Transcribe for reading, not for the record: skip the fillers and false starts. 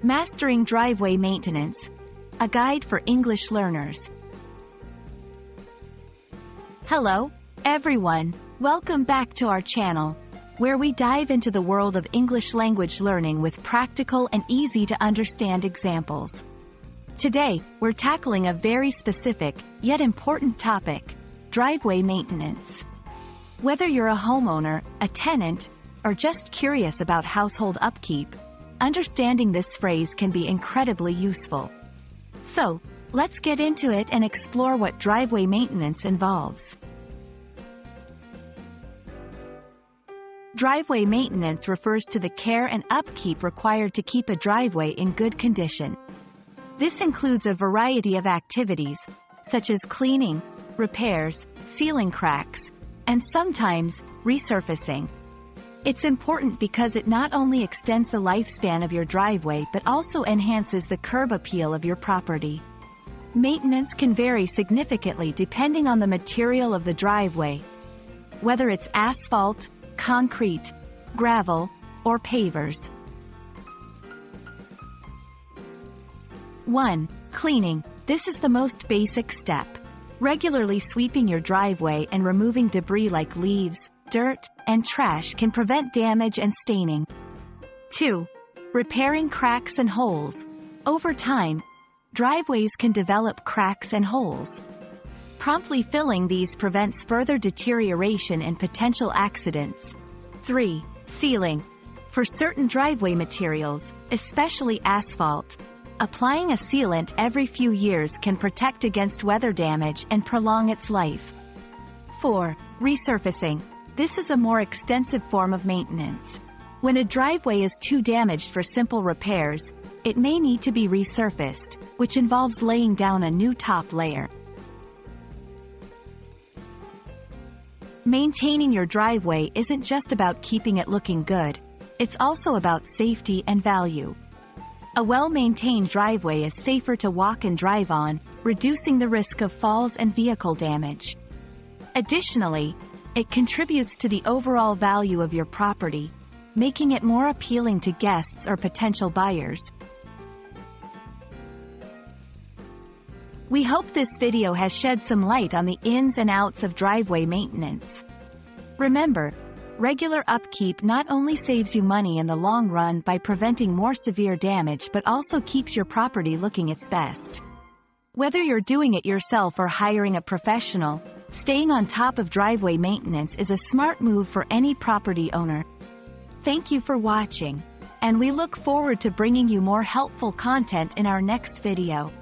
Mastering Driveway Maintenance, a guide for English learners. Hello, everyone. Welcome back to our channel, where we dive into the world of English language learning with practical and easy-to-understand examples. Today, we're tackling a very specific, yet important topic: driveway maintenance. Whether you're a homeowner, a tenant, or just curious about household upkeep, understanding this phrase can be incredibly useful. So, let's get into it and explore what driveway maintenance involves. Driveway maintenance refers to the care and upkeep required to keep a driveway in good condition. This includes a variety of activities, such as cleaning, repairs, sealing cracks, and sometimes, resurfacing. It's important because it not only extends the lifespan of your driveway but also enhances the curb appeal of your property. Maintenance can vary significantly depending on the material of the driveway, whether it's asphalt, concrete, gravel, or pavers. 1. Cleaning. This is the most basic step. Regularly sweeping your driveway and removing debris like leaves, dirt, and trash can prevent damage and staining. 2. Repairing cracks and holes. Over time, driveways can develop cracks and holes. Promptly filling these prevents further deterioration and potential accidents. 3. Sealing. For certain driveway materials, especially asphalt, applying a sealant every few years can protect against weather damage and prolong its life. 4. Resurfacing. This is a more extensive form of maintenance. When a driveway is too damaged for simple repairs, it may need to be resurfaced, which involves laying down a new top layer. Maintaining your driveway isn't just about keeping it looking good, it's also about safety and value. A well-maintained driveway is safer to walk and drive on, reducing the risk of falls and vehicle damage. Additionally, it contributes to the overall value of your property, making it more appealing to guests or potential buyers. We hope this video has shed some light on the ins and outs of driveway maintenance. Remember, regular upkeep not only saves you money in the long run by preventing more severe damage but also keeps your property looking its best. Whether you're doing it yourself or hiring a professional, staying on top of driveway maintenance is a smart move for any property owner. Thank you for watching, and we look forward to bringing you more helpful content in our next video.